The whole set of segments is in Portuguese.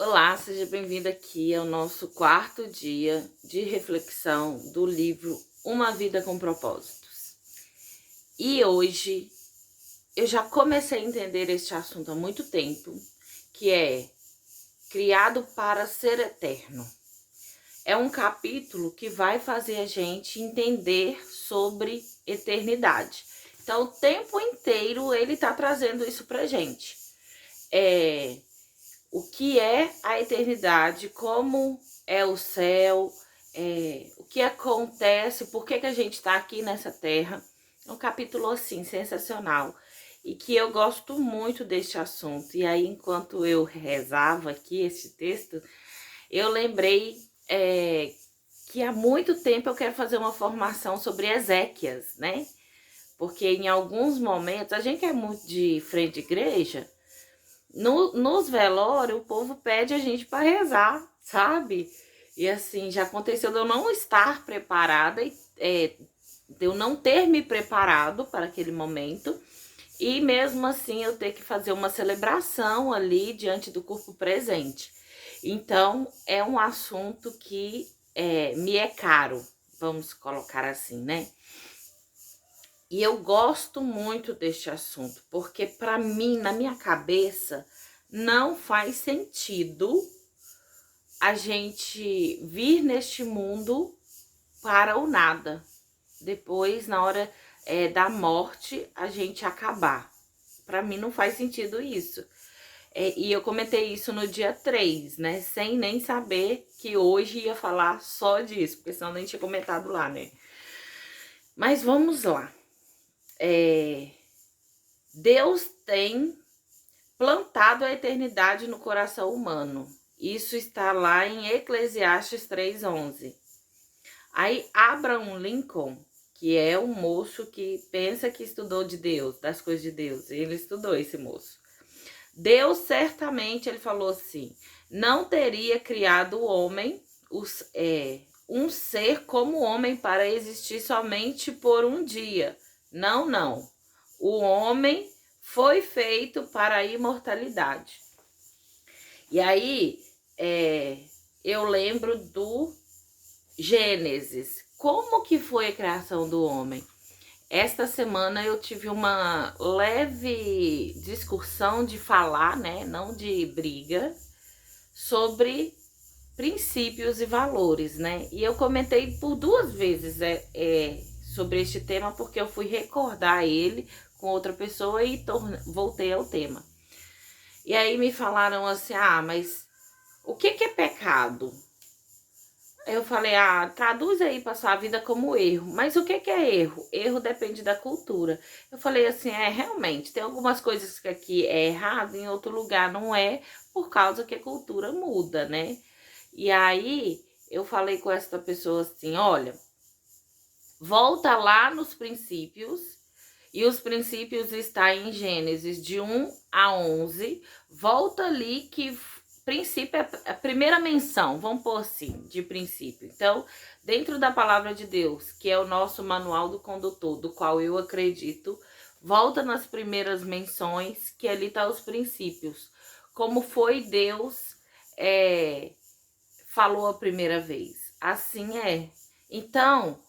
Olá, seja bem-vindo aqui ao nosso quarto dia de reflexão do livro Uma Vida com Propósitos. E hoje eu já comecei a entender este assunto há muito tempo, que é criado para ser eterno. É um capítulo que vai fazer a gente entender sobre eternidade. Então, o tempo inteiro ele está trazendo isso pra gente. O que é a eternidade, como é o céu, o que acontece, por que a gente está aqui nessa terra. É um capítulo assim sensacional e que eu gosto muito deste assunto. E aí, enquanto eu rezava aqui esse texto, eu lembrei que há muito tempo eu quero fazer uma formação sobre Ezequias, né? Porque em alguns momentos, a gente que é muito de frente de igreja, nos velórios, o povo pede a gente para rezar, sabe? E assim, já aconteceu de eu não estar preparada, de eu não ter me preparado para aquele momento, e mesmo assim eu ter que fazer uma celebração ali diante do corpo presente. Então, é um assunto que me é caro, vamos colocar assim, né? E eu gosto muito deste assunto, porque para mim, na minha cabeça, não faz sentido a gente vir neste mundo para o nada. Depois, na hora da morte, a gente acabar. Para mim não faz sentido isso. E eu comentei isso no dia 3, né? Sem nem saber que hoje ia falar só disso, porque senão nem tinha comentado lá, né? Mas vamos lá. Deus tem plantado a eternidade no coração humano. Isso está lá em Eclesiastes 3:11. Aí Abraham Lincoln, que é um moço que pensa que estudou de Deus, das coisas de Deus, ele estudou, esse moço. Deus certamente, ele falou assim, não teria criado o homem, um ser como o homem para existir somente por um dia. Não, não. O homem foi feito para a imortalidade. E aí, eu lembro do Gênesis. Como que foi a criação do homem? Esta semana eu tive uma leve discussão de falar, né, não de briga, sobre princípios e valores, né? E eu comentei por 2 vezes sobre este tema, porque eu fui recordar ele com outra pessoa e voltei ao tema. E aí me falaram assim, mas o que é pecado? Eu falei, traduz aí para sua vida como erro. Mas o que é erro? Erro depende da cultura. Eu falei assim, realmente, tem algumas coisas que aqui é errado, em outro lugar não é, por causa que a cultura muda, né? E aí, eu falei com essa pessoa assim, olha, volta lá nos princípios, e os princípios está em Gênesis de 1 a 11, volta ali que princípio é a primeira menção, vamos pôr assim, de princípio. Então, dentro da palavra de Deus, que é o nosso manual do condutor, do qual eu acredito, volta nas primeiras menções, que ali tá os princípios. Como foi Deus falou a primeira vez. Assim é. Então,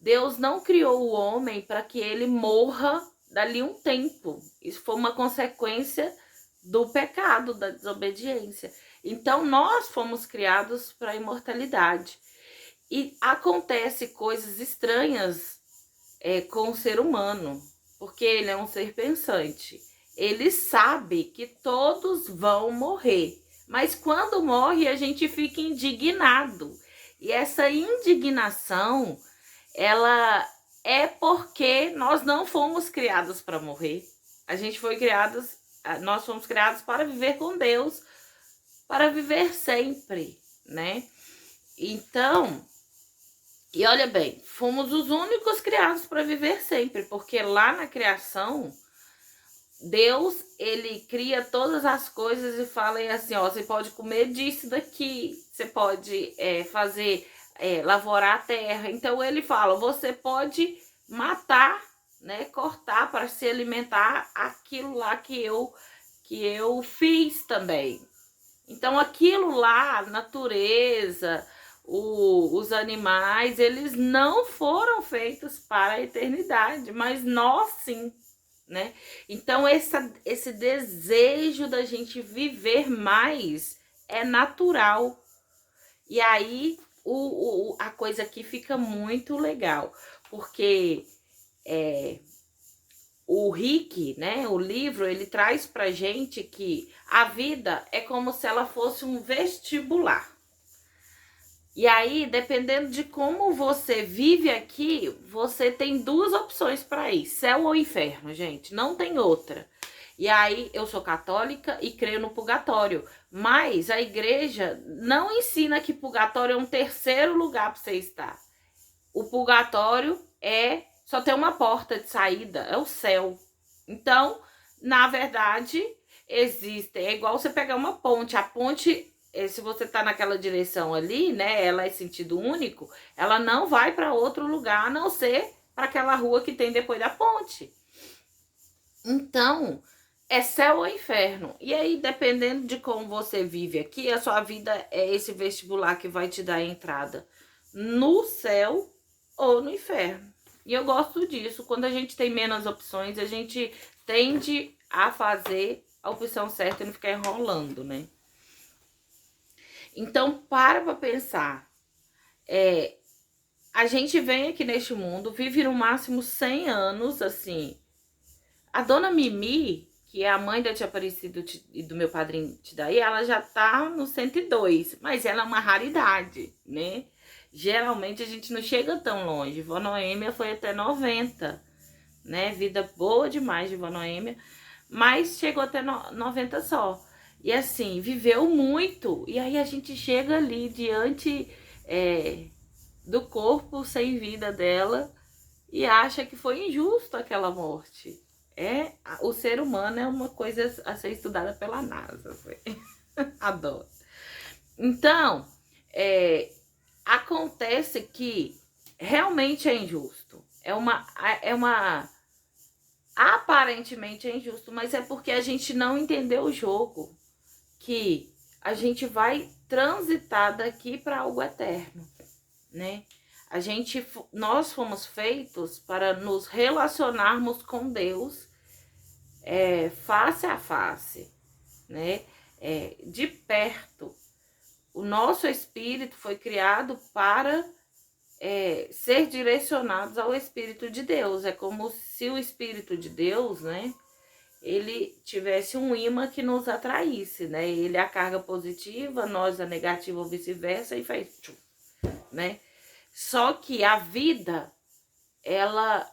Deus não criou o homem para que ele morra dali um tempo. Isso foi uma consequência do pecado, da desobediência. Então, nós fomos criados para a imortalidade. E acontece coisas estranhas com o ser humano, porque ele é um ser pensante. Ele sabe que todos vão morrer, mas quando morre a gente fica indignado. E essa indignação, ela é porque nós não fomos criados para morrer. Nós fomos criados para viver com Deus, para viver sempre, né? Então, e olha bem, fomos os únicos criados para viver sempre, porque lá na criação, Deus, ele cria todas as coisas e fala assim, você pode comer disso daqui, você pode fazer, lavourar a terra. Então ele fala, você pode matar, né, cortar para se alimentar aquilo lá que eu fiz também. Então, aquilo lá, natureza, os animais, eles não foram feitos para a eternidade, mas nós sim, né? Então, esse desejo da gente viver mais é natural. E aí, a coisa aqui fica muito legal, porque o Rick, né, o livro, ele traz pra gente que a vida é como se ela fosse um vestibular. E aí, dependendo de como você vive aqui, você tem duas opções para ir, céu ou inferno, gente, não tem outra. E aí, eu sou católica e creio no purgatório, mas a igreja não ensina que purgatório é um terceiro lugar para você estar. O purgatório só tem uma porta de saída, é o céu. Então, na verdade, é igual você pegar uma ponte. A ponte, se você tá naquela direção ali, né, ela é sentido único, ela não vai para outro lugar, a não ser para aquela rua que tem depois da ponte. Então, é céu ou inferno. E aí, dependendo de como você vive aqui, a sua vida é esse vestibular que vai te dar a entrada no céu ou no inferno. E eu gosto disso. Quando a gente tem menos opções, a gente tende a fazer a opção certa e não ficar enrolando, né? Então, para pensar. A gente vem aqui neste mundo, vive no máximo 100 anos, assim. A dona Mimi, que é a mãe da tia Aparecida e do meu padrinho Tidaí, ela já tá no 102, mas ela é uma raridade, né? Geralmente a gente não chega tão longe. Vó Noêmia foi até 90, né? Vida boa demais de Vó Noêmia, mas chegou até 90 só. E assim, viveu muito. E aí a gente chega ali diante do corpo sem vida dela e acha que foi injusto aquela morte. O ser humano é uma coisa a ser estudada pela NASA. Adoro. Então, acontece que realmente é injusto. Aparentemente é injusto, mas é porque a gente não entendeu o jogo. Que a gente vai transitar daqui para algo eterno, né? Nós fomos feitos para nos relacionarmos com Deus face a face, né? De perto. O nosso espírito foi criado para ser direcionados ao Espírito de Deus. É como se o Espírito de Deus, né, ele tivesse um imã que nos atraísse, né? Ele a carga positiva, nós a negativa ou vice-versa, e faz, né? Só que a vida, ela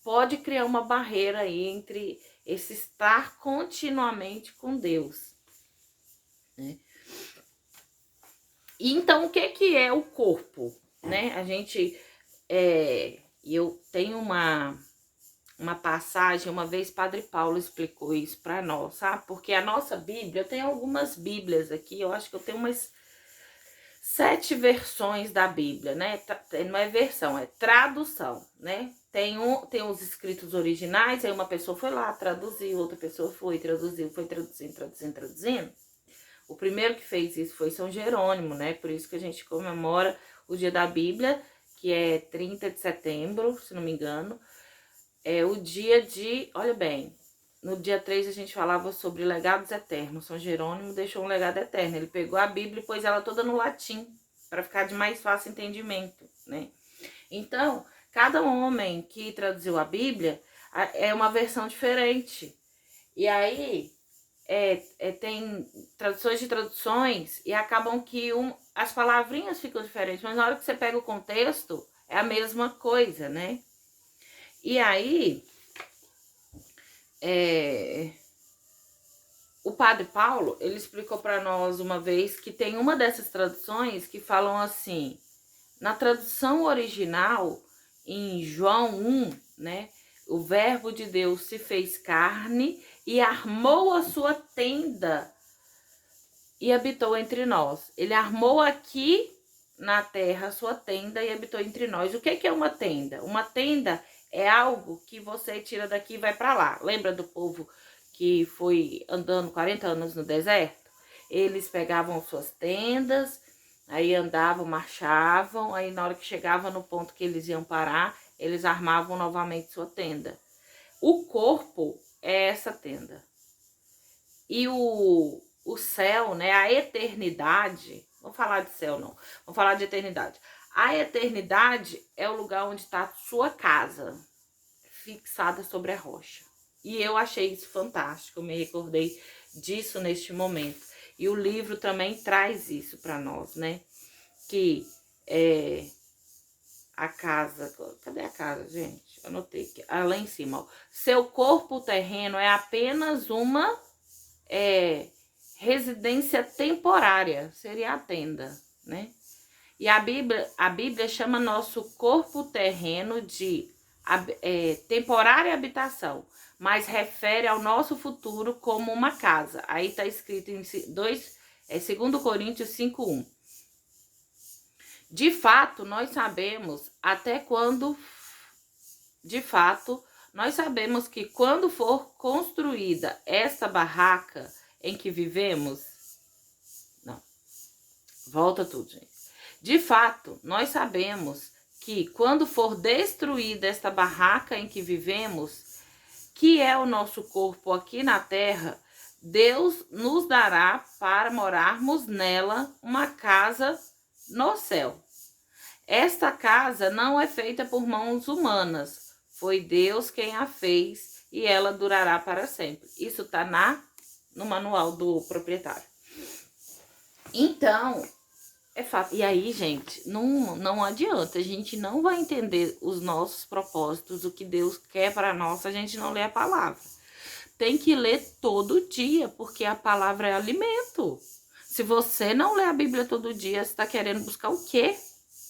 pode criar uma barreira aí entre esse estar continuamente com Deus, né? Então, o que é o corpo, né? Eu tenho uma passagem, uma vez Padre Paulo explicou isso para nós, sabe? Porque a nossa Bíblia, eu tenho algumas Bíblias aqui, eu acho que eu tenho umas 7 versões da Bíblia, né? Não é versão, é tradução, né? Tem os escritos originais, aí uma pessoa foi lá, traduziu, outra pessoa foi traduzindo. O primeiro que fez isso foi São Jerônimo, né? Por isso que a gente comemora o Dia da Bíblia, que é 30 de setembro, se não me engano. É o dia de... Olha bem, no dia 3 a gente falava sobre legados eternos. São Jerônimo deixou um legado eterno. Ele pegou a Bíblia e pôs ela toda no latim, para ficar de mais fácil entendimento, né? Então, cada homem que traduziu a Bíblia é uma versão diferente. E aí... tem traduções de traduções e acabam que as palavrinhas ficam diferentes, mas na hora que você pega o contexto, é a mesma coisa, né? E aí, o Padre Paulo, ele explicou para nós uma vez que tem uma dessas traduções que falam assim, na tradução original, em João 1, né? O verbo de Deus se fez carne e armou a sua tenda e habitou entre nós. Ele armou aqui na terra a sua tenda e habitou entre nós. O que é uma tenda? Uma tenda é algo que você tira daqui e vai para lá. Lembra do povo que foi andando 40 anos no deserto? eles pegavam suas tendas, aí andavam, marchavam, aí na hora que chegava no ponto que eles iam parar, eles armavam novamente sua tenda. O corpo é essa tenda. E o céu, né, a eternidade, vamos falar de céu não, vamos falar de eternidade. A eternidade é o lugar onde está a sua casa, fixada sobre a rocha. E eu achei isso fantástico, eu me recordei disso neste momento. E o livro também traz isso para nós, né? Que a casa... Cadê a casa, gente? Anotei aqui. Lá em cima, ó. Seu corpo terreno é apenas uma residência temporária. Seria a tenda, né? E a Bíblia chama nosso corpo terreno de temporária habitação, mas refere ao nosso futuro como uma casa. Aí está escrito em 2 Coríntios 5:1. De fato, nós sabemos que quando for construída esta barraca em que vivemos... Não, volta tudo, gente. De fato, nós sabemos que quando for destruída esta barraca em que vivemos, que é o nosso corpo aqui na terra, Deus nos dará para morarmos nela uma casa no céu. Esta casa não é feita por mãos humanas, foi Deus quem a fez e ela durará para sempre. Isso está no manual do proprietário. Então... é fato. E aí, gente, não adianta, a gente não vai entender os nossos propósitos, o que Deus quer para nós, se a gente não ler a palavra. Tem que ler todo dia, porque a palavra é alimento. Se você não lê a Bíblia todo dia, você está querendo buscar o quê?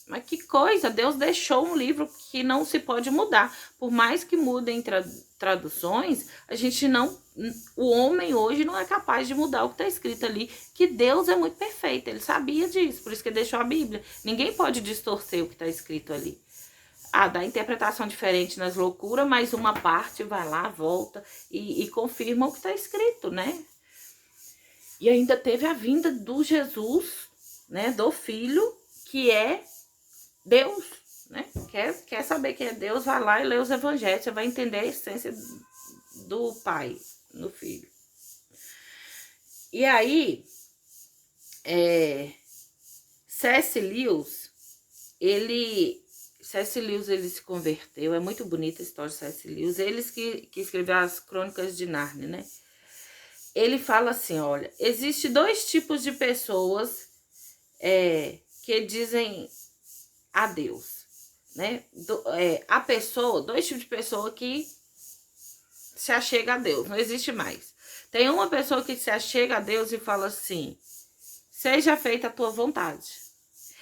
Mas que coisa, Deus deixou um livro que não se pode mudar. Por mais que mudem traduções, a gente não... O homem hoje não é capaz de mudar o que está escrito ali, que Deus é muito perfeito, ele sabia disso, por isso que ele deixou a Bíblia. Ninguém pode distorcer o que está escrito ali. Dá interpretação diferente nas loucuras, mas uma parte vai lá, volta e confirma o que está escrito, né? E ainda teve a vinda do Jesus, né, do Filho, que é Deus, né? Quer saber quem é Deus, vai lá e lê os evangelhos, você vai entender a essência do Pai no Filho. E aí, C.S. Lewis, ele se converteu, é muito bonita a história de C.S. Lewis, eles que escreveu as Crônicas de Nárnia, né? Ele fala assim, olha, existe 2 tipos de pessoas que dizem a Deus, né? A pessoa, 2 tipos de pessoa que se achega a Deus, não existe mais. Tem uma pessoa que se achega a Deus e fala assim, seja feita a tua vontade.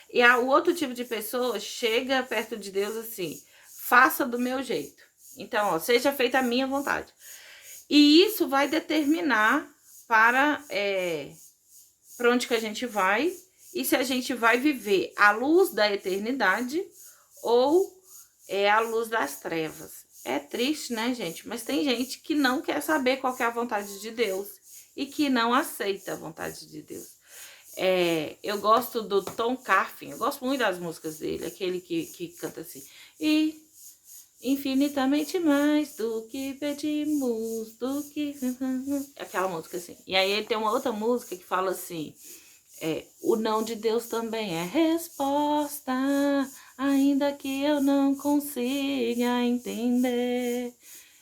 E o outro tipo de pessoa chega perto de Deus assim, faça do meu jeito. Então, ó, seja feita a minha vontade. E isso vai determinar para onde que a gente vai e se a gente vai viver a luz da eternidade ou a luz das trevas. É triste, né, gente? Mas tem gente que não quer saber qual que é a vontade de Deus e que não aceita a vontade de Deus. Eu gosto do Tom Carfin, eu gosto muito das músicas dele, aquele que canta assim, e infinitamente mais do que pedimos, do que... aquela música assim. E aí ele tem uma outra música que fala assim, o não de Deus também é resposta, ainda que eu não consiga entender.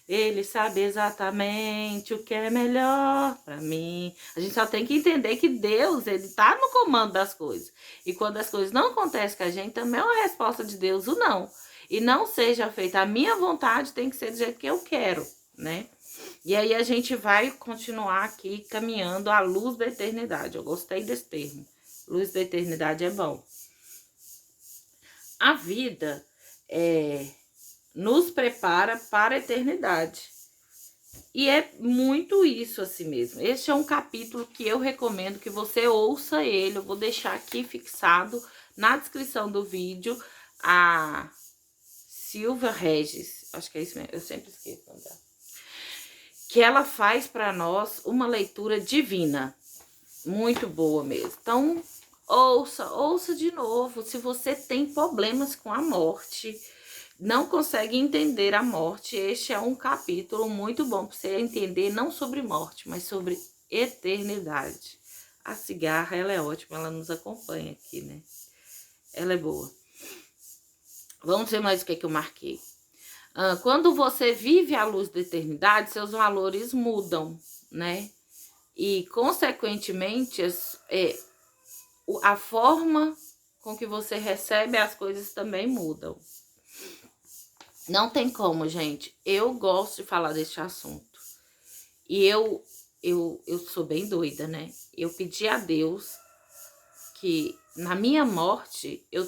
Ele sabe exatamente o que é melhor para mim. A gente só tem que entender que Deus, ele tá no comando das coisas. E quando as coisas não acontecem com a gente, também é uma resposta de Deus, o não. E não seja feita a minha vontade, tem que ser do jeito que eu quero, né? E aí a gente vai continuar aqui caminhando à luz da eternidade. Eu gostei desse termo. Luz da eternidade é bom. A vida nos prepara para a eternidade. E é muito isso assim mesmo. Este é um capítulo que eu recomendo que você ouça ele. Eu vou deixar aqui fixado na descrição do vídeo a Silvia Regis. Acho que é isso mesmo, eu sempre esqueço. Que ela faz para nós uma leitura divina. muito boa mesmo. Então, ouça de novo. Se você tem problemas com a morte, não consegue entender a morte, este é um capítulo muito bom para você entender não sobre morte, mas sobre eternidade. A cigarra, ela é ótima, ela nos acompanha aqui, né? Ela é boa. Vamos ver mais o que eu marquei. Quando você vive à luz da eternidade, seus valores mudam, né? E, consequentemente, a forma com que você recebe as coisas também mudam. Não tem como, gente. Eu gosto de falar deste assunto. E eu sou bem doida, né? Eu pedi a Deus que na minha morte eu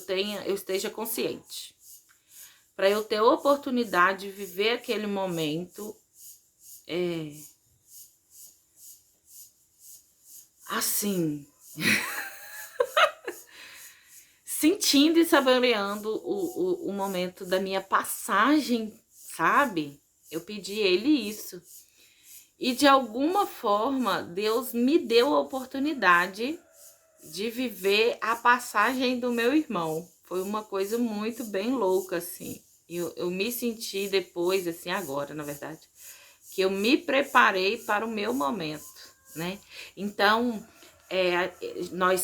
esteja consciente. Para eu ter a oportunidade de viver aquele momento assim, sentindo e saboreando o momento da minha passagem, sabe? Eu pedi a ele isso. E de alguma forma, Deus me deu a oportunidade de viver a passagem do meu irmão. Foi uma coisa muito bem louca, assim. Eu me senti depois, assim, agora, na verdade, que eu me preparei para o meu momento, né? Então, nós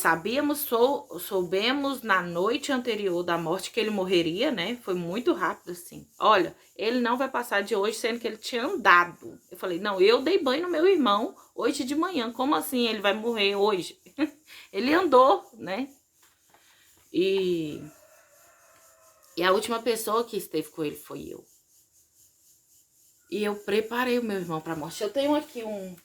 soubemos na noite anterior da morte que ele morreria, né? Foi muito rápido, assim. Olha, ele não vai passar de hoje, sendo que ele tinha andado. Eu falei, não, eu dei banho no meu irmão hoje de manhã. Como assim ele vai morrer hoje? Ele andou, né? E a última pessoa que esteve com ele foi eu. E eu preparei o meu irmão para a morte. Eu tenho aqui um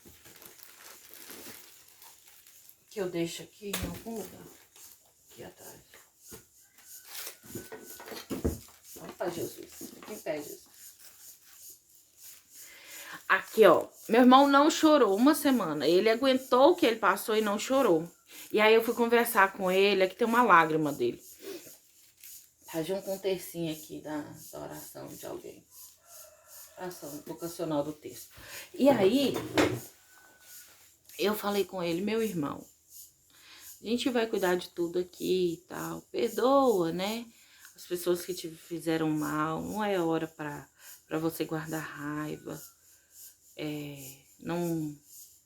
que eu deixo aqui em algum lugar. Aqui atrás. Opa, Jesus. Fica em pé, Jesus. Aqui, ó. Meu irmão não chorou uma semana. Ele aguentou o que ele passou e não chorou. E aí eu fui conversar com ele. Aqui tem uma lágrima dele. Tá junto com um tercinho aqui da oração de alguém. Oração vocacional do texto. E aí, eu falei com ele, meu irmão, a gente vai cuidar de tudo aqui e tal. Perdoa, né? As pessoas que te fizeram mal. Não é hora pra você guardar raiva.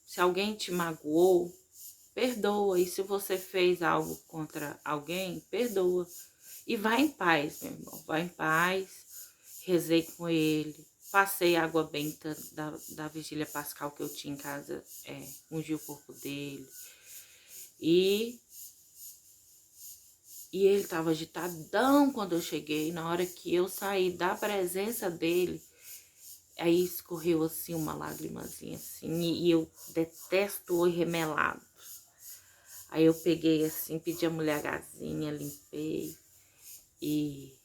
Se alguém te magoou, perdoa. E se você fez algo contra alguém, perdoa. E vai em paz, meu irmão. Vai em paz. Rezei com ele. Passei água benta da vigília pascal que eu tinha em casa. Ungi o corpo dele. E ele tava agitadão quando eu cheguei. Na hora que eu saí da presença dele, aí escorreu assim uma lágrimazinha assim. E eu detesto oi remelado. Aí eu peguei assim, pedi a mulher gazinha, limpei. E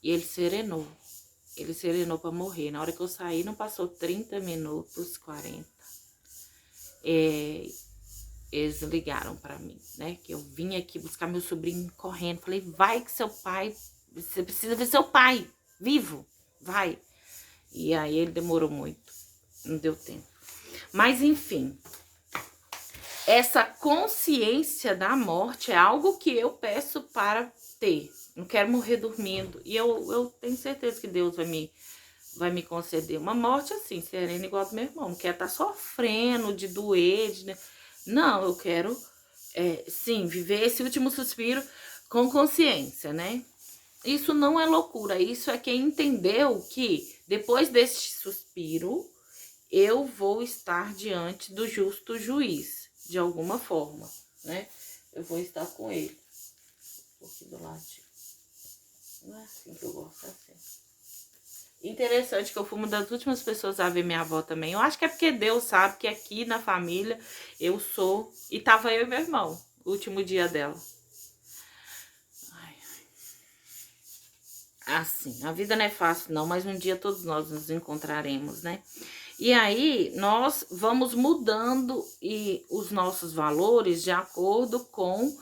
ele serenou. Ele serenou pra morrer. Na hora que eu saí, não passou 30 minutos, 40. Eles ligaram pra mim, né? Que eu vim aqui buscar meu sobrinho correndo. Falei, vai que seu pai... Você precisa ver seu pai vivo. Vai. E aí ele demorou muito. Não deu tempo. Mas, enfim. Essa consciência da morte é algo que eu peço para ter. Não quero morrer dormindo. E eu tenho certeza que Deus vai me conceder uma morte assim, serena, igual do meu irmão. Não quero estar sofrendo de doer. Não, eu quero, sim, viver esse último suspiro com consciência, né? Isso não é loucura. Isso é quem entendeu que depois deste suspiro, eu vou estar diante do justo juiz, de alguma forma, né? Eu vou estar com ele. Um pouquinho do ladinho. Não é assim que eu gosto, é assim. Interessante que eu fui uma das últimas pessoas a ver minha avó também. Eu acho que é porque Deus sabe que aqui na família eu sou... E tava eu e meu irmão, o último dia dela. Ai, ai. Assim, a vida não é fácil não, mas um dia todos nós nos encontraremos, né? E aí, nós vamos mudando os nossos valores de acordo com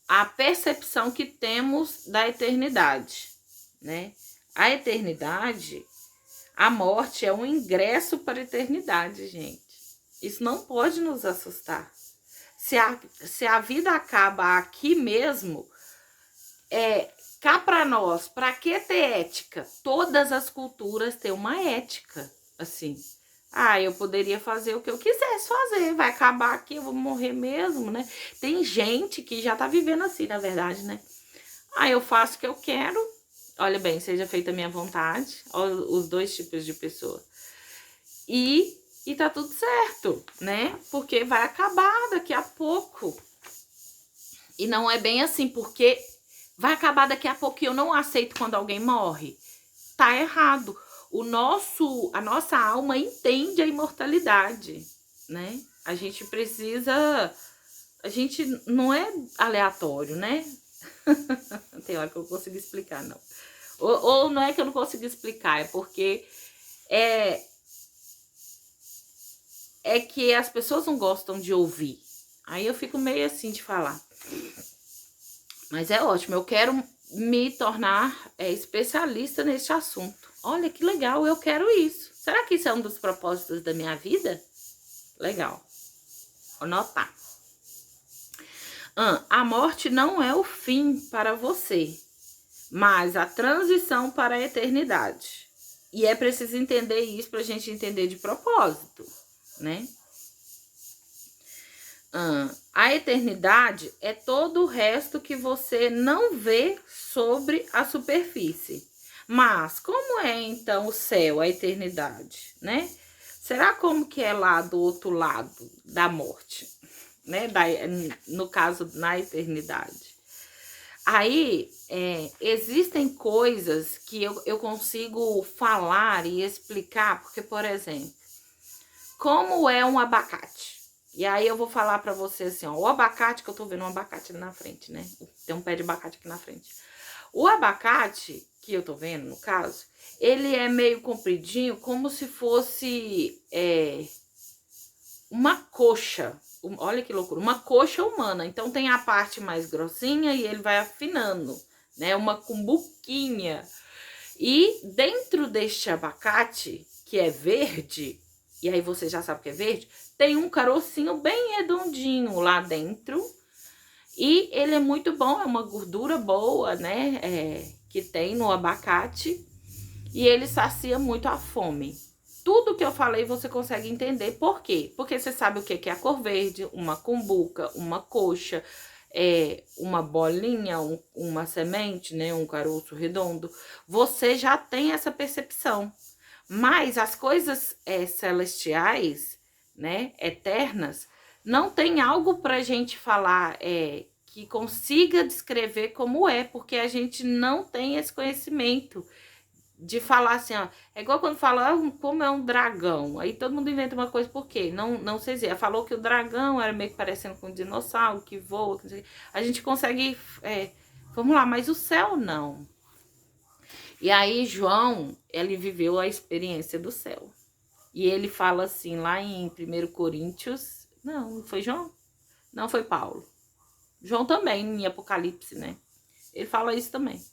a percepção que temos da eternidade, né? A eternidade, A morte é um ingresso para a eternidade, gente. Isso não pode nos assustar. Se a vida acaba aqui mesmo, cá para nós, para que ter ética? Todas as culturas têm uma ética, assim. Eu poderia fazer o que eu quisesse fazer, vai acabar aqui, eu vou morrer mesmo, né? Tem gente que já tá vivendo assim, na verdade, né? Eu faço o que eu quero, olha bem, seja feita a minha vontade, olha os dois tipos de pessoa. E tá tudo certo, né? Porque vai acabar daqui a pouco. E não é bem assim, porque vai acabar daqui a pouco e eu não aceito quando alguém morre. Tá errado. A nossa alma entende a imortalidade, né? A gente precisa... A gente não é aleatório, né? Tem hora que eu não consigo explicar, não. Ou não é que eu não consigo explicar, é porque é que as pessoas não gostam de ouvir. Aí eu fico meio assim de falar. Mas é ótimo, eu quero me tornar especialista nesse assunto. Olha que legal, eu quero isso. Será que isso é um dos propósitos da minha vida? Legal. Vou anotar. A morte não é o fim para você, mas a transição para a eternidade. E é preciso entender isso para a gente entender de propósito, né? A eternidade é todo o resto que você não vê sobre a superfície. Mas como é então o céu, a eternidade, né? Será como que é lá do outro lado da morte, né? No caso, na eternidade. Aí, existem coisas que eu consigo falar e explicar, porque, por exemplo, como é um abacate? E aí eu vou falar pra você assim, ó, o abacate, que eu tô vendo um abacate ali na frente, né? Tem um pé de abacate aqui na frente. O abacate, que eu tô vendo, no caso, ele é meio compridinho, como se fosse uma coxa. Olha que loucura, uma coxa humana. Então tem a parte mais grossinha e ele vai afinando, né? Uma cumbuquinha. E dentro deste abacate, que é verde, e aí você já sabe que é verde, tem um carocinho bem redondinho lá dentro. E ele é muito bom, é uma gordura boa, né? Que tem no abacate. E ele sacia muito a fome. Tudo que eu falei você consegue entender. Por quê? Porque você sabe o que é a cor verde, uma cumbuca, uma coxa, uma bolinha, uma semente, né? Um caroço redondo. Você já tem essa percepção. Mas as coisas celestiais, né? Eternas, não tem algo pra gente falar que consiga descrever como é, porque a gente não tem esse conhecimento de falar assim, ó. É igual quando fala como é um dragão. Aí todo mundo inventa uma coisa, por quê? Não sei dizer. Falou que o dragão era meio que parecendo com um dinossauro que voa. Que a gente consegue. Vamos lá, mas o céu não. E aí, João, ele viveu a experiência do céu. E ele fala assim, lá em 1 Coríntios... Não foi João? Não, foi Paulo. João também, em Apocalipse, né? Ele fala isso também.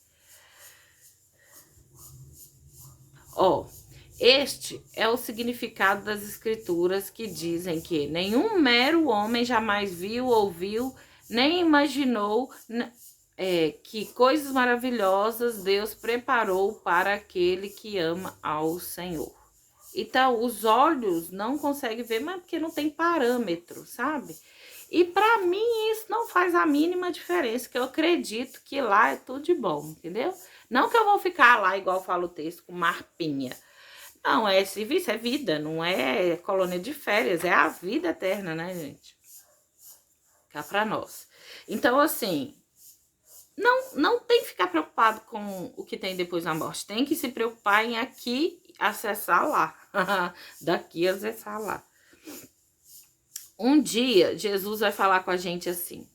Este é o significado das escrituras que dizem que nenhum mero homem jamais viu, ouviu, nem imaginou que coisas maravilhosas Deus preparou para aquele que ama ao Senhor. Então, os olhos não conseguem ver, mas porque não tem parâmetro, sabe? E para mim isso não faz a mínima diferença, que eu acredito que lá é tudo de bom, entendeu? Não que eu vou ficar lá, igual fala o texto, com marpinha. Não, serviço, é vida, não é colônia de férias, é a vida eterna, né, gente? Cá pra nós. Então, assim, não tem que ficar preocupado com o que tem depois da morte. Tem que se preocupar em aqui acessar lá. Daqui acessar lá. Um dia, Jesus vai falar com a gente assim: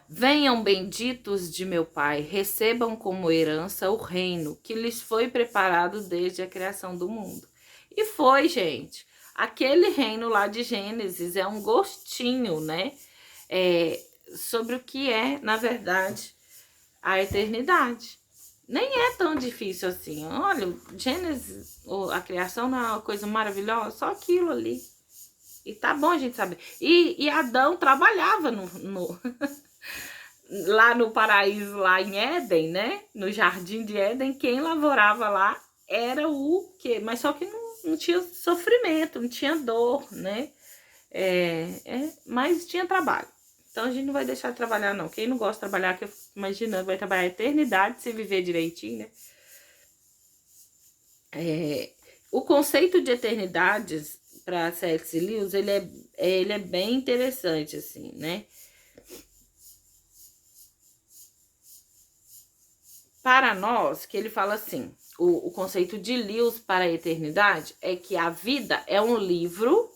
venham benditos de meu Pai, recebam como herança o reino que lhes foi preparado desde a criação do mundo. E foi, gente. Aquele reino lá de Gênesis é um gostinho, né? Sobre o que é, na verdade, a eternidade. Nem é tão difícil assim. Olha, Gênesis, a criação não é uma coisa maravilhosa, só aquilo ali. E tá bom a gente saber. E Adão trabalhava lá no paraíso, lá em Éden, né? No jardim de Éden, quem lavorava lá era o quê? Mas só que não tinha sofrimento, não tinha dor, né? Mas tinha trabalho. Então a gente não vai deixar de trabalhar, não. Quem não gosta de trabalhar, que eu fico imaginando, vai trabalhar a eternidade se viver direitinho, né? O conceito de eternidades para C.S. Lewis, ele é bem interessante, assim, né? Para nós, que ele fala assim, o conceito de Lewis para a eternidade é que a vida é um livro,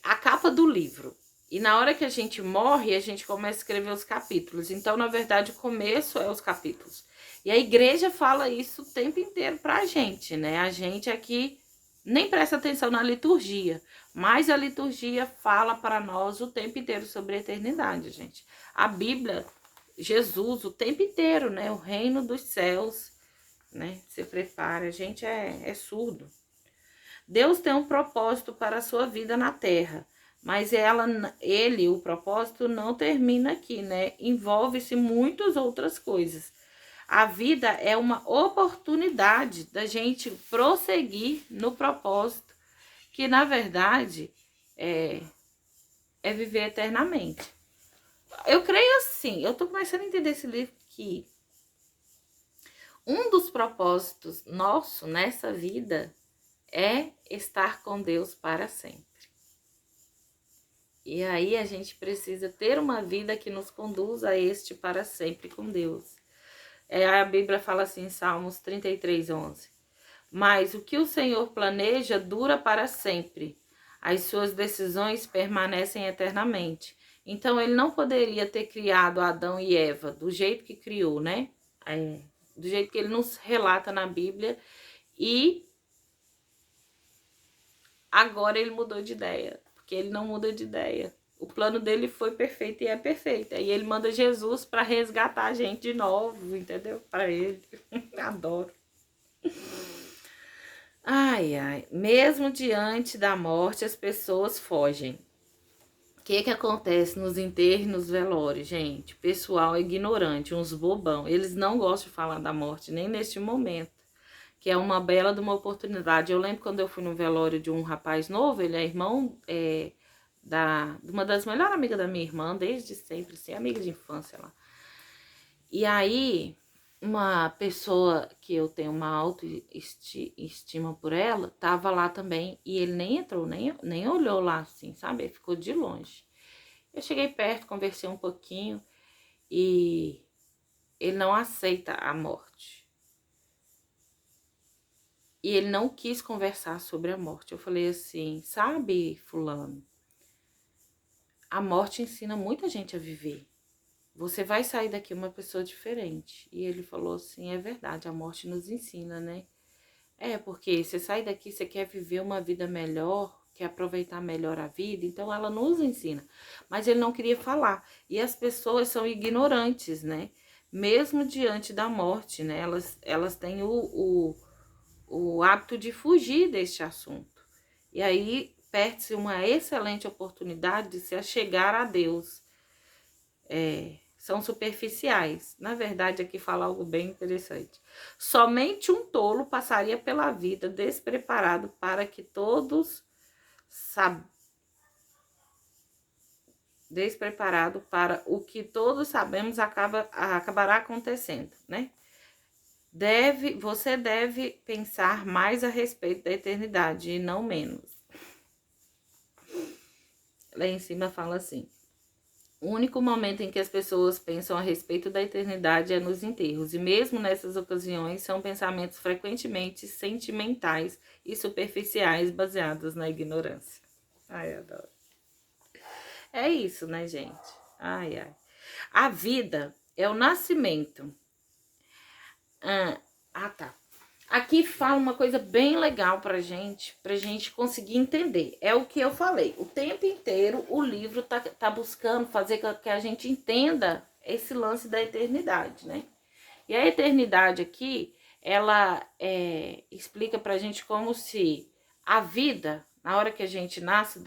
a capa do livro. E na hora que a gente morre, a gente começa a escrever os capítulos. Então, na verdade, o começo é os capítulos. E a igreja fala isso o tempo inteiro pra gente, né? A gente aqui nem presta atenção na liturgia, mas a liturgia fala para nós o tempo inteiro sobre a eternidade, gente. A Bíblia, Jesus, o tempo inteiro, né? O reino dos céus, né? Se prepara, a gente é surdo. Deus tem um propósito para a sua vida na terra, mas o propósito não termina aqui, né? Envolve-se muitas outras coisas. A vida é uma oportunidade da gente prosseguir no propósito, que na verdade é viver eternamente. Eu creio assim, eu tô começando a entender esse livro que um dos propósitos nosso nessa vida é estar com Deus para sempre. E aí a gente precisa ter uma vida que nos conduza a este para sempre com Deus. A Bíblia fala assim em Salmos 33:11. Mas o que o Senhor planeja dura para sempre. As suas decisões permanecem eternamente. Então ele não poderia ter criado Adão e Eva do jeito que criou, né? Do jeito que ele nos relata na Bíblia. E agora ele mudou de ideia. Porque ele não muda de ideia. O plano dele foi perfeito e é perfeito. Aí ele manda Jesus para resgatar a gente de novo, entendeu? Para ele. Adoro. Ai, ai. Mesmo diante da morte, as pessoas fogem. O que acontece nos enterros, nos velórios, gente? O pessoal é ignorante, uns bobão. Eles não gostam de falar da morte, nem neste momento. Que é uma bela de uma oportunidade. Eu lembro quando eu fui no velório de um rapaz novo, ele é irmão de uma das melhores amigas da minha irmã, desde sempre, assim, amiga de infância lá. E aí, uma pessoa que eu tenho uma autoestima por ela, tava lá também, e ele nem entrou, nem olhou lá, assim, sabe? Ele ficou de longe. Eu cheguei perto, conversei um pouquinho, e ele não aceita a morte. E ele não quis conversar sobre a morte. Eu falei assim, sabe, fulano, a morte ensina muita gente a viver. Você vai sair daqui uma pessoa diferente. E ele falou assim, é verdade, a morte nos ensina, né? Porque você sai daqui, você quer viver uma vida melhor, quer aproveitar melhor a vida, então ela nos ensina. Mas ele não queria falar. E as pessoas são ignorantes, né? Mesmo diante da morte, né? Elas têm o hábito de fugir deste assunto. E aí perde-se uma excelente oportunidade de se achegar a Deus. São superficiais. Na verdade, aqui fala algo bem interessante. Somente um tolo passaria pela vida despreparado para que todos despreparado para o que todos sabemos acabará acontecendo, né? Você deve pensar mais a respeito da eternidade e não menos. Lá em cima fala assim: o único momento em que as pessoas pensam a respeito da eternidade é nos enterros, e mesmo nessas ocasiões são pensamentos frequentemente sentimentais e superficiais baseados na ignorância. Ai, adoro. É isso, né, gente? Ai, ai. A vida é o nascimento. Tá. Aqui fala uma coisa bem legal pra gente conseguir entender. É o que eu falei. O tempo inteiro o livro tá buscando fazer com que a gente entenda esse lance da eternidade, né? E a eternidade aqui, ela explica pra gente como se a vida, na hora que a gente nasce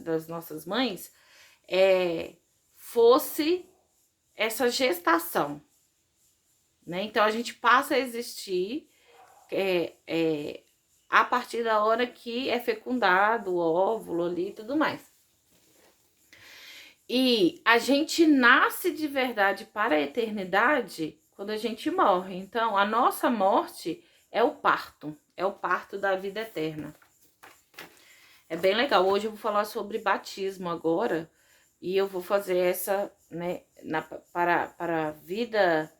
das nossas mães, fosse essa gestação, né? Então a gente passa a existir a partir da hora que é fecundado o óvulo ali e tudo mais. E a gente nasce de verdade para a eternidade quando a gente morre. Então, a nossa morte é o parto da vida eterna. É bem legal. Hoje eu vou falar sobre batismo agora, e eu vou fazer essa, né, para a vida,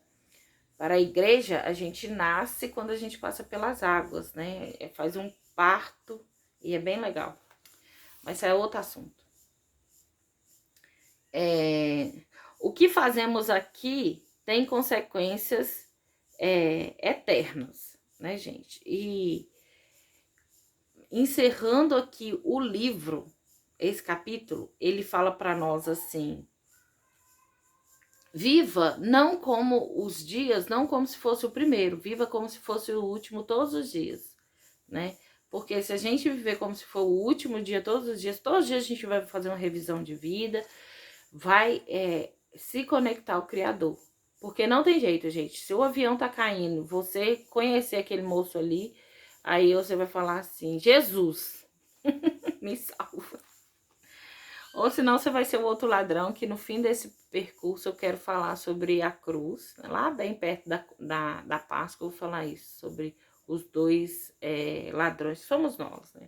para a igreja, a gente nasce quando a gente passa pelas águas, né? Faz um parto e é bem legal. Mas isso é outro assunto. O que fazemos aqui tem consequências eternas, né, gente? E encerrando aqui o livro, esse capítulo, ele fala para nós assim: viva não como os dias, não como se fosse o primeiro, viva como se fosse o último todos os dias, né? Porque se a gente viver como se for o último dia todos os dias a gente vai fazer uma revisão de vida, vai se conectar ao Criador. Porque não tem jeito, gente. Se o avião tá caindo, você conhecer aquele moço ali, aí você vai falar assim: Jesus, me salva. Ou senão você vai ser o outro ladrão, que no fim desse percurso eu quero falar sobre a cruz. Lá bem perto da Páscoa eu vou falar isso, sobre os dois ladrões. Somos nós, né?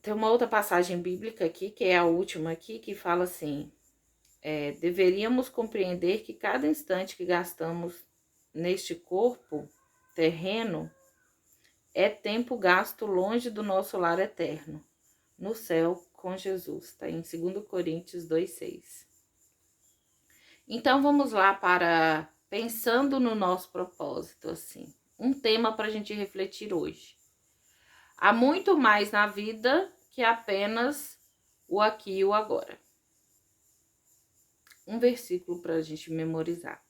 Tem uma outra passagem bíblica aqui, que é a última aqui, que fala assim: deveríamos compreender que cada instante que gastamos neste corpo terreno é tempo gasto longe do nosso lar eterno, no céu com Jesus. Está em 2 Coríntios 2,6. Então, vamos lá para pensando no nosso propósito, assim. Um tema para a gente refletir hoje. Há muito mais na vida que apenas o aqui e o agora. Um versículo para a gente memorizar.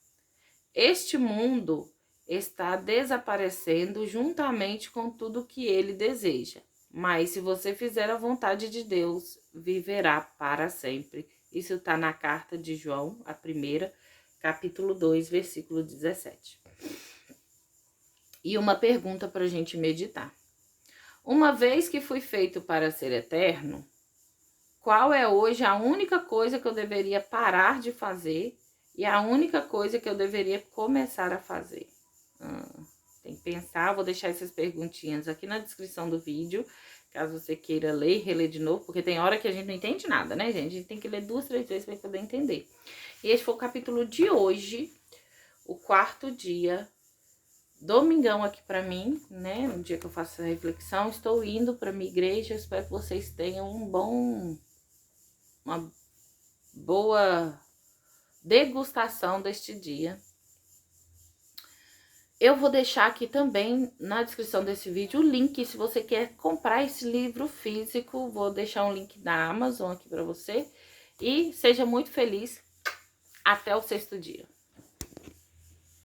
Este mundo está desaparecendo juntamente com tudo que ele deseja. Mas se você fizer a vontade de Deus, viverá para sempre. Isso está na carta de João, a primeira, capítulo 2, versículo 17. E uma pergunta para a gente meditar. Uma vez que fui feito para ser eterno, qual é hoje a única coisa que eu deveria parar de fazer e a única coisa que eu deveria começar a fazer? Tem que pensar, vou deixar essas perguntinhas aqui na descrição do vídeo, caso você queira ler e reler de novo, porque tem hora que a gente não entende nada, né, gente? A gente tem que ler 2, 3 vezes para poder entender. E esse foi o capítulo de hoje, o 4º dia, domingão aqui para mim, né? No dia que eu faço essa reflexão, estou indo para minha igreja, espero que vocês tenham uma boa degustação deste dia. Eu vou deixar aqui também na descrição desse vídeo o link, se você quer comprar esse livro físico, vou deixar um link da Amazon aqui para você. E seja muito feliz, até o 6º dia.